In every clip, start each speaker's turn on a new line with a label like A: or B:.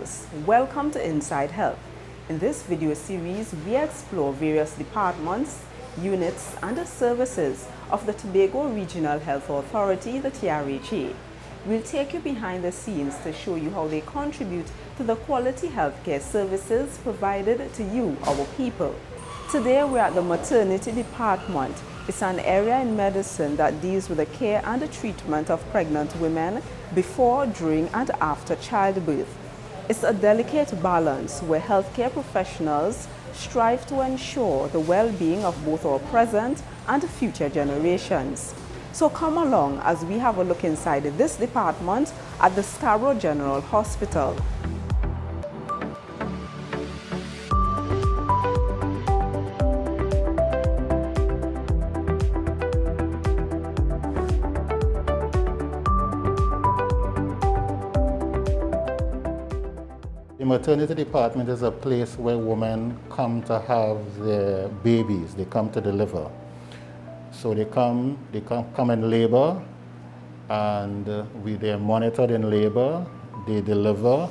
A: viewers, welcome to Inside Health. In this video series, we explore various departments, units and services of the Tobago Regional Health Authority, the TRHA. We'll take you behind the scenes to show you how they contribute to the quality healthcare services provided to you, our people. Today we're at the Maternity Department. It's an area in medicine that deals with the care and the treatment of pregnant women before, during and after childbirth. It's a delicate balance where healthcare professionals strive to ensure the well-being of both our present and future generations. So come along as we have a look inside this department at the Tobago General Hospital.
B: The maternity department is a place where women come to have their babies, they come to deliver. So they come in labor, and they're monitored in labor, they deliver,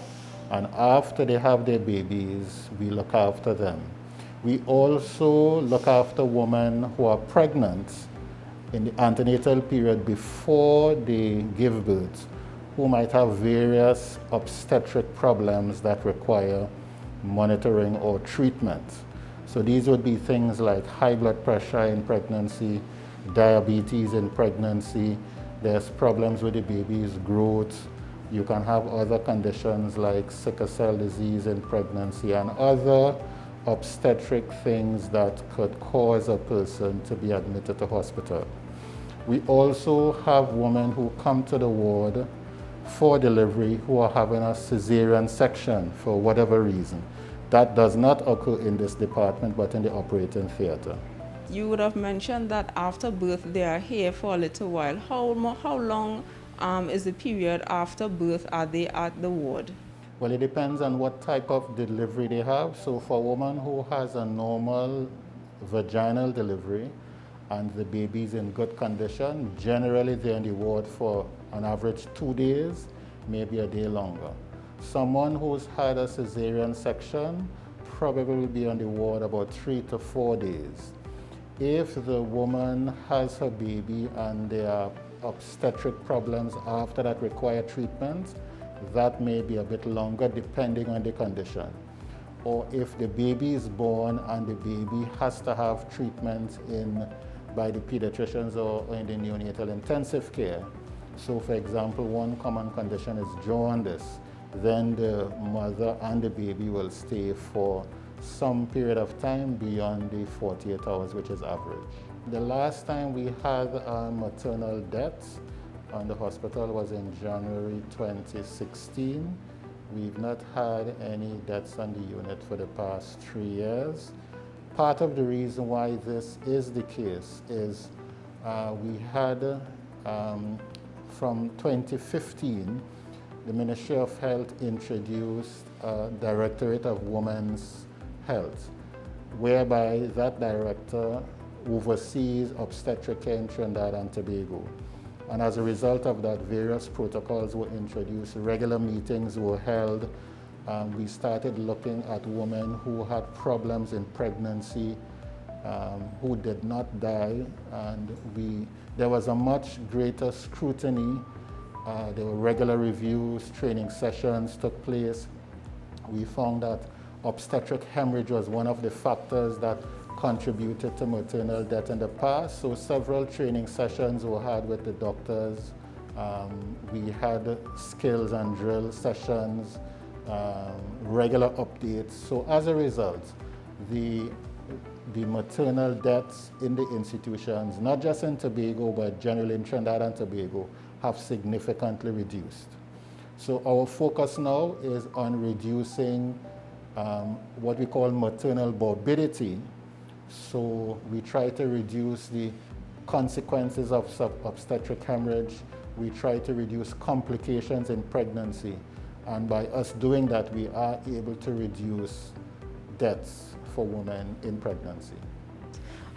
B: and after they have their babies, we look after them. We also look after women who are pregnant in the antenatal period before they give birth, who might have various obstetric problems that require monitoring or treatment. So these would be things like high blood pressure in pregnancy, diabetes in pregnancy, there's problems with the baby's growth. You can have other conditions like sickle cell disease in pregnancy and other obstetric things that could cause a person to be admitted to hospital. We also have women who come to the ward for delivery who are having a cesarean section for whatever reason. That does not occur in this department, but in the operating theater.
A: You would have mentioned that after birth they are here for a little while. How long is the period after birth are they at the ward?
B: Well, it depends on what type of delivery they have. So for a woman who has a normal vaginal delivery and the baby is in good condition, generally they're in the ward for on average 2 days, maybe a day longer. Someone who's had a cesarean section probably will be on the ward about 3 to 4 days. If the woman has her baby and there are obstetric problems after that require treatment, that may be a bit longer depending on the condition. Or if the baby is born and the baby has to have treatment by the pediatricians or in the neonatal intensive care. So for example, one common condition is jaundice. Then the mother and the baby will stay for some period of time beyond the 48 hours, which is average. The last time we had a maternal death on the hospital was in January 2016. We've not had any deaths on the unit for the past 3 years. Part of the reason why this is the case is we had from 2015, the Ministry of Health introduced a Directorate of Women's Health, whereby that director oversees obstetric care in Trinidad and Tobago. And as a result of that, various protocols were introduced, regular meetings were held. We started looking at women who had problems in pregnancy, who did not die, and there was a much greater scrutiny. There were regular reviews, training sessions took place. We found that obstetric hemorrhage was one of the factors that contributed to maternal death in the past, so several training sessions were had with the doctors. We had skills and drill sessions, regular updates. So as a result, the maternal deaths in the institutions, not just in Tobago, but generally in Trinidad and Tobago, have significantly reduced. So our focus now is on reducing what we call maternal morbidity. So we try to reduce the consequences of obstetric hemorrhage. We try to reduce complications in pregnancy. And by us doing that, we are able to reduce deaths for women in pregnancy.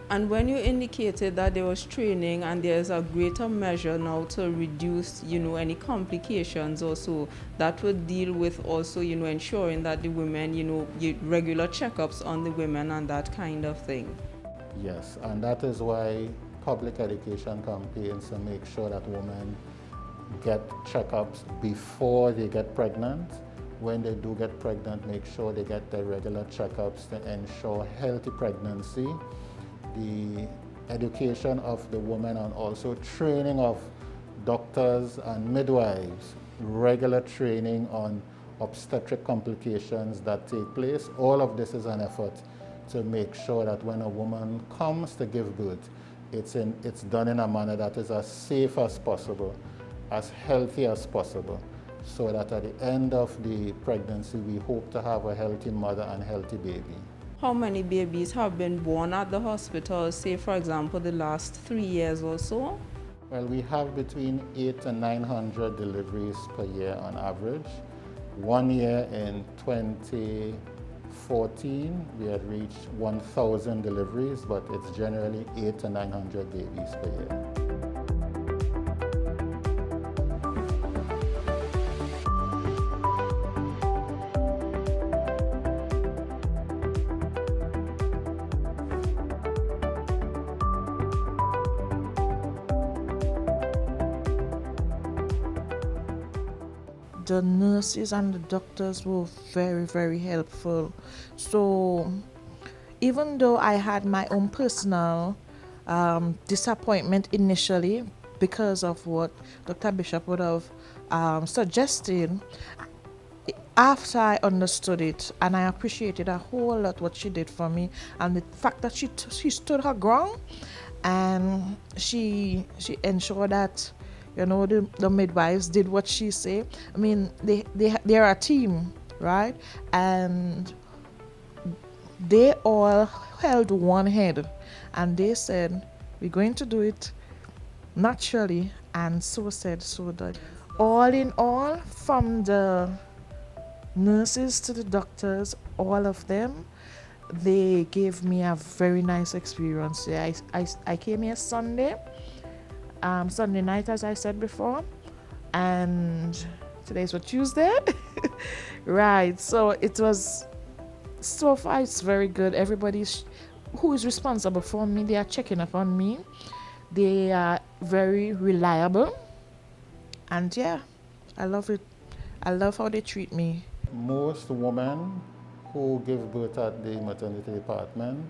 A: And when you indicated that there was training and there's a greater measure now to reduce, any complications also, that would deal with also, ensuring that the women, regular checkups on the women and that kind of thing.
B: Yes, and that is why public education campaigns to make sure that women get checkups before they get pregnant. When they do get pregnant, make sure they get their regular checkups to ensure healthy pregnancy. The education of the woman and also training of doctors and midwives, regular training on obstetric complications that take place. All of this is an effort to make sure that when a woman comes to give birth, it's done in a manner that is as safe as possible, as healthy as possible, so that at the end of the pregnancy, we hope to have a healthy mother and healthy baby.
A: How many babies have been born at the hospital, say for example, the last 3 years or so?
B: Well, we have between 800 and 900 deliveries per year on average. 1 year in 2014, we had reached 1,000 deliveries, but it's generally 800 to 900 babies per year.
C: The nurses and the doctors were very, very helpful. So even though I had my own personal disappointment initially because of what Dr. Bishop would have suggested, after I understood it, and I appreciated a whole lot what she did for me, and the fact that she stood her ground and she ensured that the midwives did what she said. I mean, they're a team, right? And they all held one head, and they said, we're going to do it naturally, and so said, so done. All in all, from the nurses to the doctors, all of them, they gave me a very nice experience. I came here Sunday night, as I said before, and today's what, Tuesday? Right, so it was, so far it's very good. Everybody who is responsible for me, they are checking up on me. They are very reliable, and yeah, I love it. I love how they treat me.
B: Most women who give birth at the maternity department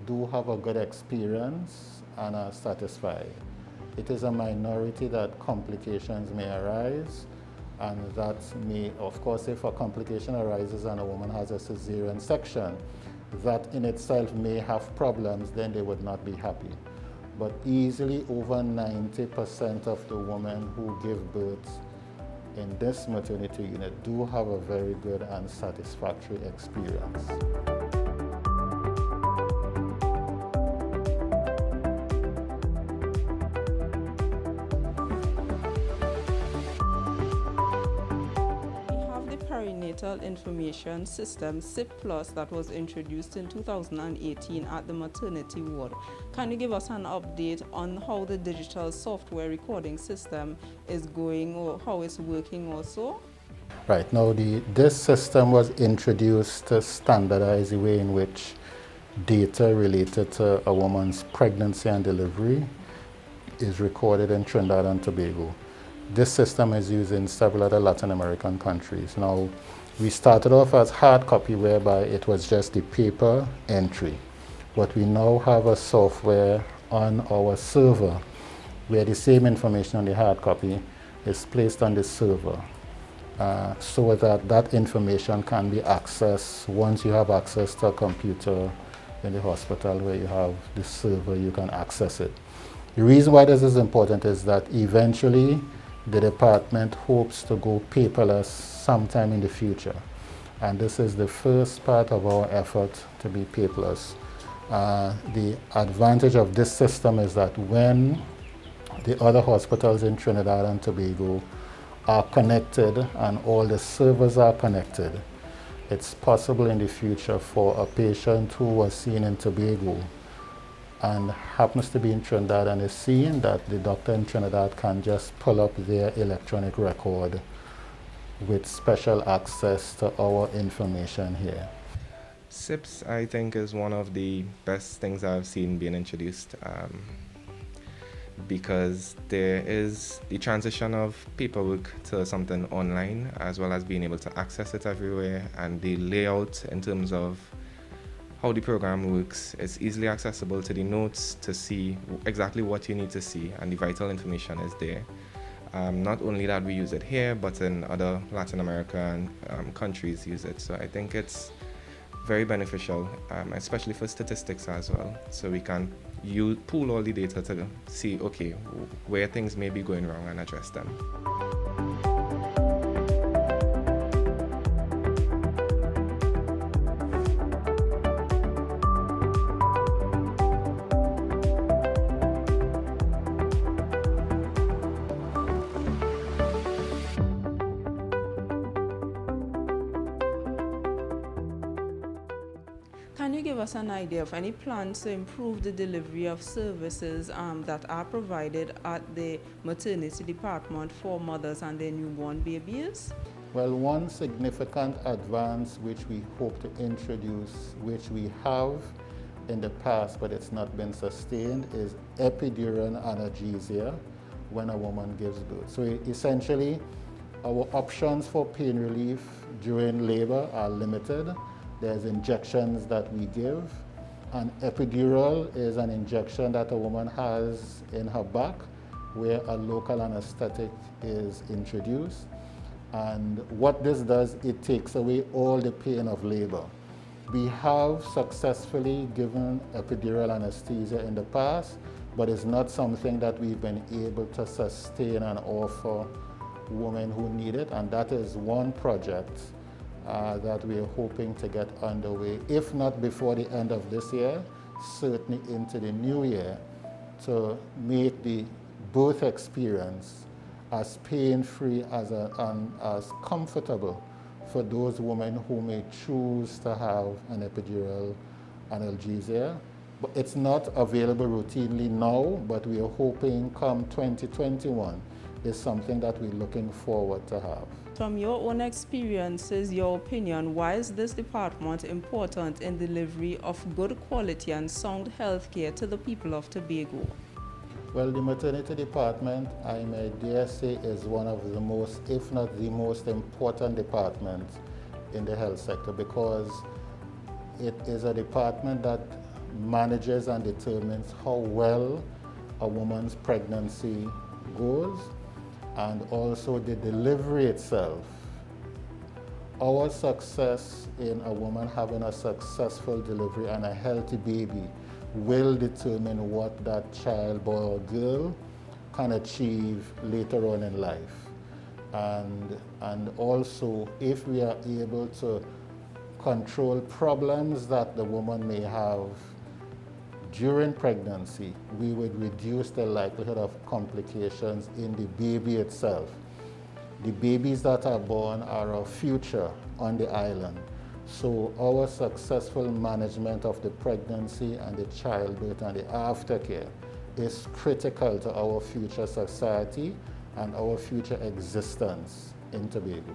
B: do have a good experience and are satisfied. It is a minority that complications may arise, and that may, of course, if a complication arises and a woman has a cesarean section, that in itself may have problems, then they would not be happy. But easily over 90% of the women who give birth in this maternity unit do have a very good and satisfactory experience.
A: Perinatal Information System, SIP Plus, that was introduced in 2018 at the maternity ward. Can you give us an update on how the digital software recording system is going, or how it's working also?
B: Right, now this system was introduced to standardize the way in which data related to a woman's pregnancy and delivery is recorded in Trinidad and Tobago. This system is used in several other Latin American countries. Now, we started off as hard copy, whereby it was just the paper entry. But we now have a software on our server where the same information on the hard copy is placed on the server, so that that information can be accessed once you have access to a computer in the hospital where you have the server, you can access it. The reason why this is important is that eventually the department hopes to go paperless sometime in the future. And this is the first part of our effort to be paperless. The advantage of this system is that when the other hospitals in Trinidad and Tobago are connected and all the servers are connected, it's possible in the future for a patient who was seen in Tobago and happens to be in Trinidad and is seeing that the doctor in Trinidad can just pull up their electronic record with special access to our information here.
D: SIPS, I think, is one of the best things I've seen being introduced, because there is the transition of paperwork to something online, as well as being able to access it everywhere, and the layout in terms of how the program works. It's easily accessible to the notes to see exactly what you need to see, and the vital information is there. Not only that we use it here, but in other Latin American countries use it. So I think it's very beneficial, especially for statistics as well. So we can pool all the data to see, okay, where things may be going wrong and address them.
A: Can you give us an idea of any plans to improve the delivery of services that are provided at the Maternity Department for mothers and their newborn babies?
B: Well, one significant advance which we hope to introduce, which we have in the past but it's not been sustained, is epidural analgesia when a woman gives birth. So essentially, our options for pain relief during labor are limited. There's injections that we give. An epidural is an injection that a woman has in her back where a local anesthetic is introduced. And what this does, it takes away all the pain of labor. We have successfully given epidural anesthesia in the past, but it's not something that we've been able to sustain and offer women who need it, and that is one project that we are hoping to get underway, if not before the end of this year, certainly into the new year, to make the birth experience as pain-free and as comfortable for those women who may choose to have an epidural analgesia. But it's not available routinely now, but we are hoping come 2021 is something that we're looking forward to have.
A: From your own experiences, your opinion, why is this department important in delivery of good quality and sound health care to the people of Tobago?
B: Well, the maternity department, I may dare say, is one of the most, if not the most important department in the health sector, because it is a department that manages and determines how well a woman's pregnancy goes, and also the delivery itself. Our success in a woman having a successful delivery and a healthy baby will determine what that child, boy or girl, can achieve later on in life. And also, if we are able to control problems that the woman may have during pregnancy, we would reduce the likelihood of complications in the baby itself. The babies that are born are our future on the island. So our successful management of the pregnancy and the childbirth and the aftercare is critical to our future society and our future existence in Tobago.